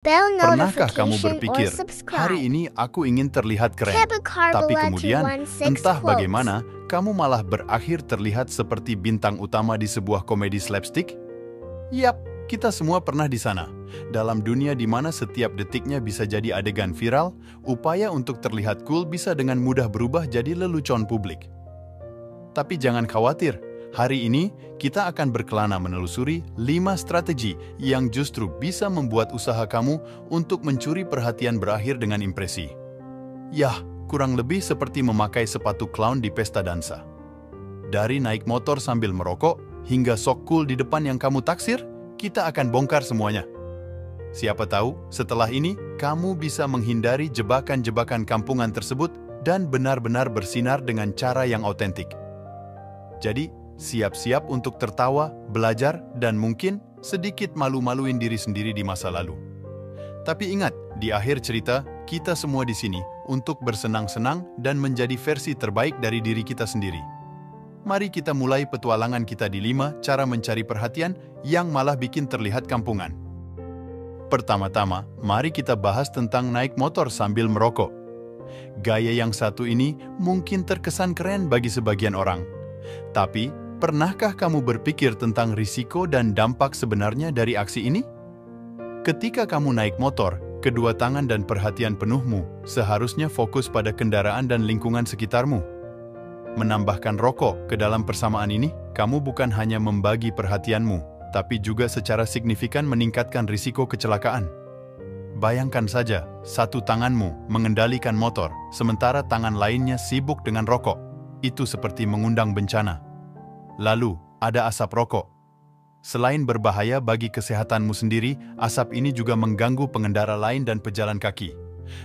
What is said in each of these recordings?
bell Pernahkah kamu notification, or berpikir, subscribe. hari ini aku ingin terlihat keren, Kevin tapi Karbala kemudian 216 entah quotes. bagaimana kamu malah berakhir terlihat seperti bintang utama di sebuah komedi slapstick? Yap, kita semua pernah di sana. Dalam dunia di mana setiap detiknya bisa jadi adegan viral, upaya untuk terlihat cool bisa dengan mudah berubah jadi lelucon publik. Tapi jangan khawatir, hari ini kita akan berkelana menelusuri 5 strategi yang justru bisa membuat usaha kamu untuk mencuri perhatian berakhir dengan impresi. Yah, kurang lebih seperti memakai sepatu clown di pesta dansa. Dari naik motor sambil merokok, hingga sok cool di depan yang kamu taksir, kita akan bongkar semuanya. Siapa tahu, setelah ini, kamu bisa menghindari jebakan-jebakan kampungan tersebut dan benar-benar bersinar dengan cara yang autentik. Jadi, siap-siap untuk tertawa, belajar, dan mungkin sedikit malu-maluin diri sendiri di masa lalu. Tapi ingat, di akhir cerita, kita semua di sini untuk bersenang-senang dan menjadi versi terbaik dari diri kita sendiri. Mari kita mulai petualangan kita di 5 cara mencari perhatian yang malah bikin terlihat kampungan. Pertama-tama, mari kita bahas tentang naik motor sambil merokok. Gaya yang satu ini mungkin terkesan keren bagi sebagian orang. Tapi, pernahkah kamu berpikir tentang risiko dan dampak sebenarnya dari aksi ini? Ketika kamu naik motor, kedua tangan dan perhatian penuhmu seharusnya fokus pada kendaraan dan lingkungan sekitarmu. Menambahkan rokok ke dalam persamaan ini, kamu bukan hanya membagi perhatianmu, tapi juga secara signifikan meningkatkan risiko kecelakaan. Bayangkan saja, satu tanganmu mengendalikan motor, sementara tangan lainnya sibuk dengan rokok. Itu seperti mengundang bencana. Lalu, ada asap rokok. Selain berbahaya bagi kesehatanmu sendiri, asap ini juga mengganggu pengendara lain dan pejalan kaki.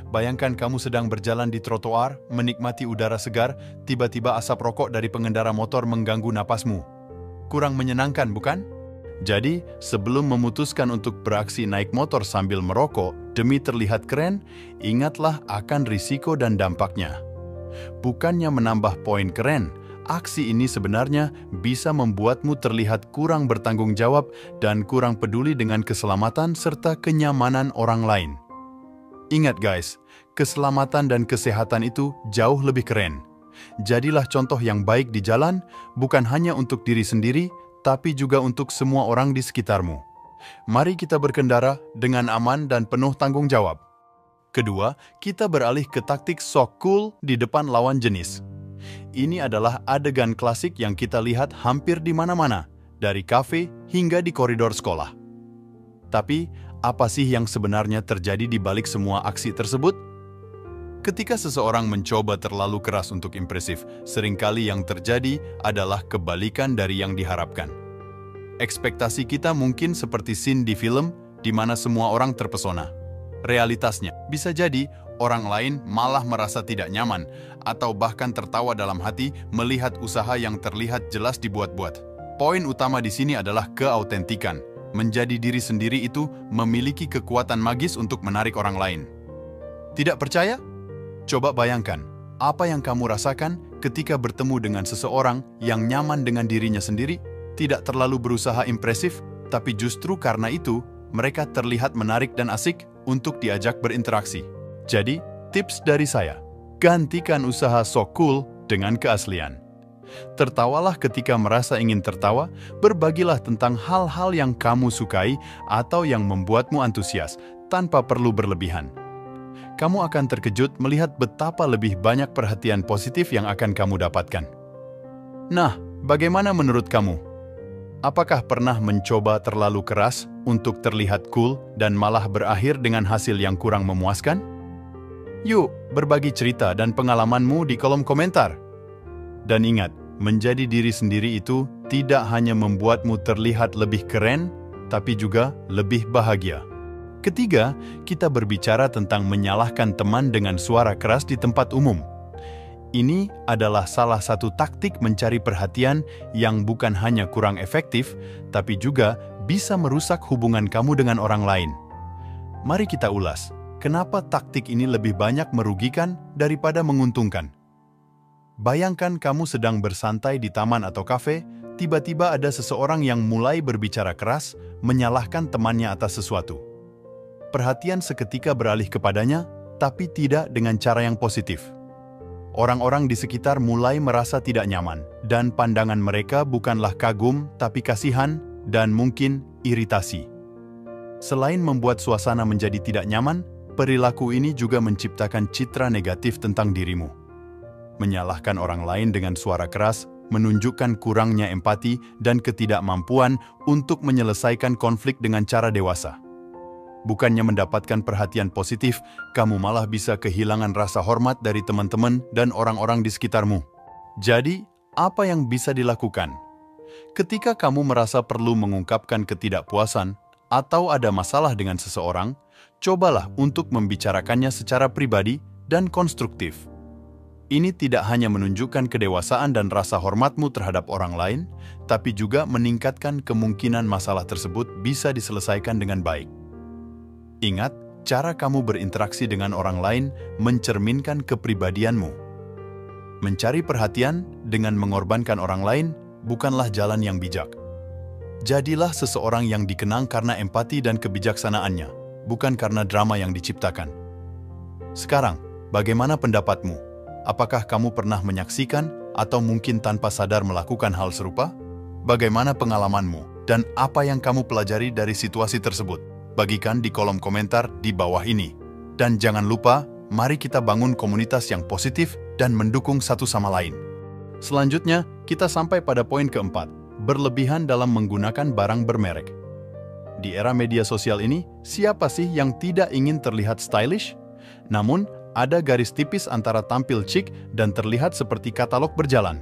Bayangkan kamu sedang berjalan di trotoar, menikmati udara segar, tiba-tiba asap rokok dari pengendara motor mengganggu napasmu. Kurang menyenangkan, bukan? Jadi, sebelum memutuskan untuk beraksi naik motor sambil merokok demi terlihat keren, ingatlah akan risiko dan dampaknya. Bukannya menambah poin keren, aksi ini sebenarnya bisa membuatmu terlihat kurang bertanggung jawab dan kurang peduli dengan keselamatan serta kenyamanan orang lain. Ingat guys, keselamatan dan kesehatan itu jauh lebih keren. Jadilah contoh yang baik di jalan, bukan hanya untuk diri sendiri, tapi juga untuk semua orang di sekitarmu. Mari kita berkendara dengan aman dan penuh tanggung jawab. Kedua, kita beralih ke taktik sok cool di depan lawan jenis. Ini adalah adegan klasik yang kita lihat hampir di mana-mana, dari kafe hingga di koridor sekolah. Tapi, apa sih yang sebenarnya terjadi di balik semua aksi tersebut? Ketika seseorang mencoba terlalu keras untuk impresif, seringkali yang terjadi adalah kebalikan dari yang diharapkan. Ekspektasi kita mungkin seperti scene di film, di mana semua orang terpesona. Realitasnya, bisa jadi orang lain malah merasa tidak nyaman atau bahkan tertawa dalam hati melihat usaha yang terlihat jelas dibuat-buat. Poin utama di sini adalah keautentikan. Menjadi diri sendiri itu memiliki kekuatan magis untuk menarik orang lain. Tidak percaya? Coba bayangkan, apa yang kamu rasakan ketika bertemu dengan seseorang yang nyaman dengan dirinya sendiri, tidak terlalu berusaha impresif, tapi justru karena itu, mereka terlihat menarik dan asik untuk diajak berinteraksi. Jadi, tips dari saya, gantikan usaha sok cool dengan keaslian. Tertawalah ketika merasa ingin tertawa, berbagilah tentang hal-hal yang kamu sukai atau yang membuatmu antusias, tanpa perlu berlebihan. Kamu akan terkejut melihat betapa lebih banyak perhatian positif yang akan kamu dapatkan. Nah, bagaimana menurut kamu? Apakah pernah mencoba terlalu keras untuk terlihat cool dan malah berakhir dengan hasil yang kurang memuaskan? Yuk, berbagi cerita dan pengalamanmu di kolom komentar. Dan ingat, menjadi diri sendiri itu tidak hanya membuatmu terlihat lebih keren, tapi juga lebih bahagia. Ketiga, kita berbicara tentang menyalahkan teman dengan suara keras di tempat umum. Ini adalah salah satu taktik mencari perhatian yang bukan hanya kurang efektif, tapi juga bisa merusak hubungan kamu dengan orang lain. Mari kita ulas, kenapa taktik ini lebih banyak merugikan daripada menguntungkan. Bayangkan kamu sedang bersantai di taman atau kafe, tiba-tiba ada seseorang yang mulai berbicara keras, menyalahkan temannya atas sesuatu. perhatian seketika beralih kepadanya, tapi tidak dengan cara yang positif. Orang-orang di sekitar mulai merasa tidak nyaman, dan pandangan mereka bukanlah kagum, tapi kasihan dan mungkin iritasi. Selain membuat suasana menjadi tidak nyaman, perilaku ini juga menciptakan citra negatif tentang dirimu. Menyalahkan orang lain dengan suara keras, menunjukkan kurangnya empati dan ketidakmampuan untuk menyelesaikan konflik dengan cara dewasa. Bukannya mendapatkan perhatian positif, kamu malah bisa kehilangan rasa hormat dari teman-teman dan orang-orang di sekitarmu. Jadi, apa yang bisa dilakukan? Ketika kamu merasa perlu mengungkapkan ketidakpuasan atau ada masalah dengan seseorang, cobalah untuk membicarakannya secara pribadi dan konstruktif. Ini tidak hanya menunjukkan kedewasaan dan rasa hormatmu terhadap orang lain, tapi juga meningkatkan kemungkinan masalah tersebut bisa diselesaikan dengan baik. Ingat, cara kamu berinteraksi dengan orang lain mencerminkan kepribadianmu. Mencari perhatian dengan mengorbankan orang lain bukanlah jalan yang bijak. Jadilah seseorang yang dikenang karena empati dan kebijaksanaannya, bukan karena drama yang diciptakan. Sekarang, bagaimana pendapatmu? Apakah kamu pernah menyaksikan atau mungkin tanpa sadar melakukan hal serupa? Bagaimana pengalamanmu dan apa yang kamu pelajari dari situasi tersebut? Bagikan di kolom komentar di bawah ini. Dan jangan lupa, mari kita bangun komunitas yang positif dan mendukung satu sama lain. Selanjutnya, kita sampai pada poin keempat, berlebihan dalam menggunakan barang bermerek. Di era media sosial ini, siapa sih yang tidak ingin terlihat stylish? Namun, ada garis tipis antara tampil chic dan terlihat seperti katalog berjalan.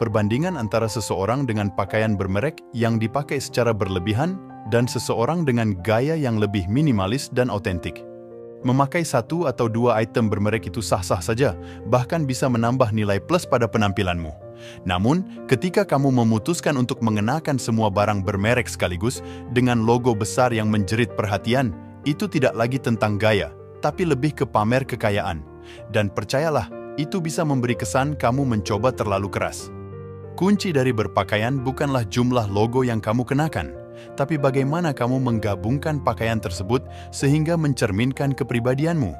Perbandingan antara seseorang dengan pakaian bermerek yang dipakai secara berlebihan dan seseorang dengan gaya yang lebih minimalis dan otentik. Memakai satu atau dua item bermerek itu sah-sah saja, bahkan bisa menambah nilai plus pada penampilanmu. Namun, ketika kamu memutuskan untuk mengenakan semua barang bermerek sekaligus dengan logo besar yang menjerit perhatian, itu tidak lagi tentang gaya, tapi lebih ke pamer kekayaan. Dan percayalah, itu bisa memberi kesan kamu mencoba terlalu keras. Kunci dari berpakaian bukanlah jumlah logo yang kamu kenakan, tapi bagaimana kamu menggabungkan pakaian tersebut sehingga mencerminkan kepribadianmu.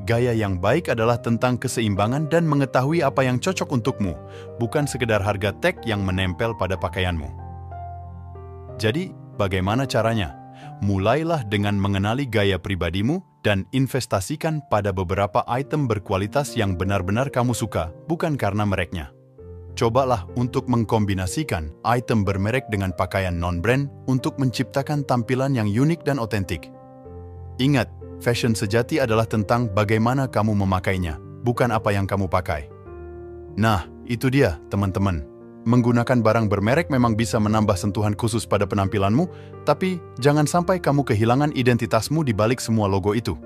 Gaya yang baik adalah tentang keseimbangan dan mengetahui apa yang cocok untukmu, bukan sekedar harga tag yang menempel pada pakaianmu. Jadi, bagaimana caranya? Mulailah dengan mengenali gaya pribadimu dan investasikan pada beberapa item berkualitas yang benar-benar kamu suka, bukan karena mereknya. Cobalah untuk mengkombinasikan item bermerek dengan pakaian non-brand untuk menciptakan tampilan yang unik dan otentik. Ingat, fashion sejati adalah tentang bagaimana kamu memakainya, bukan apa yang kamu pakai. Nah, itu dia, teman-teman. Menggunakan barang bermerek memang bisa menambah sentuhan khusus pada penampilanmu, tapi jangan sampai kamu kehilangan identitasmu di balik semua logo itu.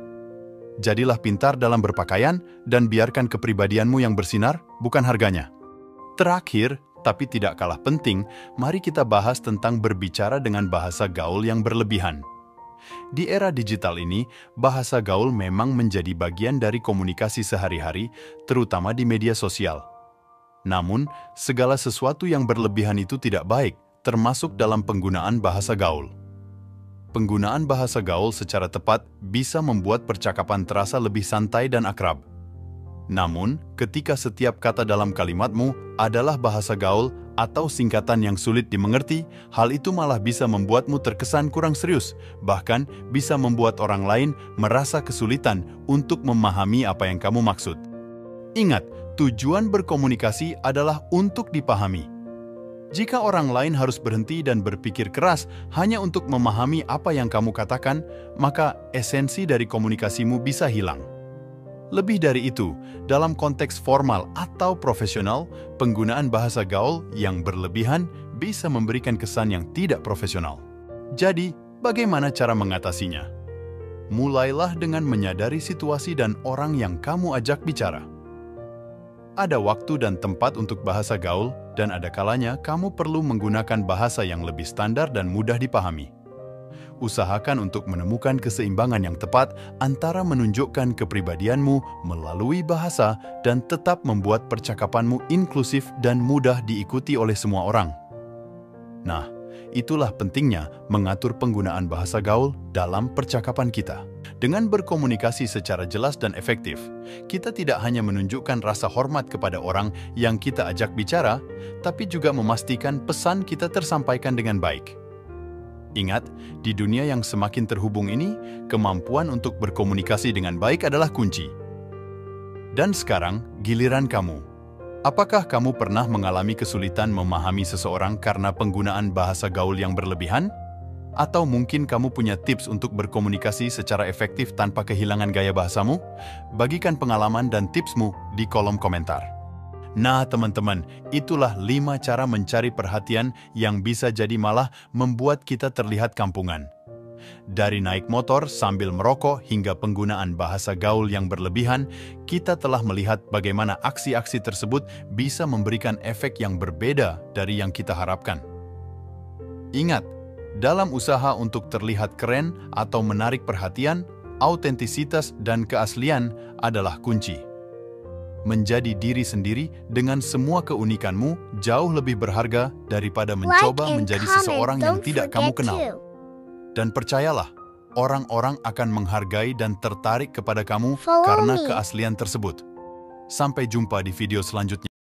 Jadilah pintar dalam berpakaian dan biarkan kepribadianmu yang bersinar, bukan harganya. Terakhir, tapi tidak kalah penting, mari kita bahas tentang berbicara dengan bahasa gaul yang berlebihan. Di era digital ini, bahasa gaul memang menjadi bagian dari komunikasi sehari-hari, terutama di media sosial. Namun, segala sesuatu yang berlebihan itu tidak baik, termasuk dalam penggunaan bahasa gaul. Penggunaan bahasa gaul secara tepat bisa membuat percakapan terasa lebih santai dan akrab. Namun, ketika setiap kata dalam kalimatmu adalah bahasa gaul atau singkatan yang sulit dimengerti, hal itu malah bisa membuatmu terkesan kurang serius, bahkan bisa membuat orang lain merasa kesulitan untuk memahami apa yang kamu maksud. Ingat, tujuan berkomunikasi adalah untuk dipahami. Jika orang lain harus berhenti dan berpikir keras hanya untuk memahami apa yang kamu katakan, maka esensi dari komunikasimu bisa hilang. Lebih dari itu, dalam konteks formal atau profesional, penggunaan bahasa gaul yang berlebihan bisa memberikan kesan yang tidak profesional. Jadi, bagaimana cara mengatasinya? Mulailah dengan menyadari situasi dan orang yang kamu ajak bicara. Ada waktu dan tempat untuk bahasa gaul, dan ada kalanya kamu perlu menggunakan bahasa yang lebih standar dan mudah dipahami. Usahakan untuk menemukan keseimbangan yang tepat antara menunjukkan kepribadianmu melalui bahasa dan tetap membuat percakapanmu inklusif dan mudah diikuti oleh semua orang. Nah, itulah pentingnya mengatur penggunaan bahasa gaul dalam percakapan kita. Dengan berkomunikasi secara jelas dan efektif, kita tidak hanya menunjukkan rasa hormat kepada orang yang kita ajak bicara, tapi juga memastikan pesan kita tersampaikan dengan baik. Ingat, di dunia yang semakin terhubung ini, kemampuan untuk berkomunikasi dengan baik adalah kunci. Dan sekarang, giliran kamu. Apakah kamu pernah mengalami kesulitan memahami seseorang karena penggunaan bahasa gaul yang berlebihan? Atau mungkin kamu punya tips untuk berkomunikasi secara efektif tanpa kehilangan gaya bahasamu? Bagikan pengalaman dan tipsmu di kolom komentar. Nah teman-teman, itulah 5 cara mencari perhatian yang bisa jadi malah membuat kita terlihat kampungan. Dari naik motor sambil merokok hingga penggunaan bahasa gaul yang berlebihan, kita telah melihat bagaimana aksi-aksi tersebut bisa memberikan efek yang berbeda dari yang kita harapkan. Ingat, dalam usaha untuk terlihat keren atau menarik perhatian, autentisitas dan keaslian adalah kunci. Menjadi diri sendiri dengan semua keunikanmu jauh lebih berharga daripada mencoba menjadi seseorang yang tidak kamu kenal. Dan percayalah, orang-orang akan menghargai dan tertarik kepada kamu karena keaslian tersebut. Sampai jumpa di video selanjutnya.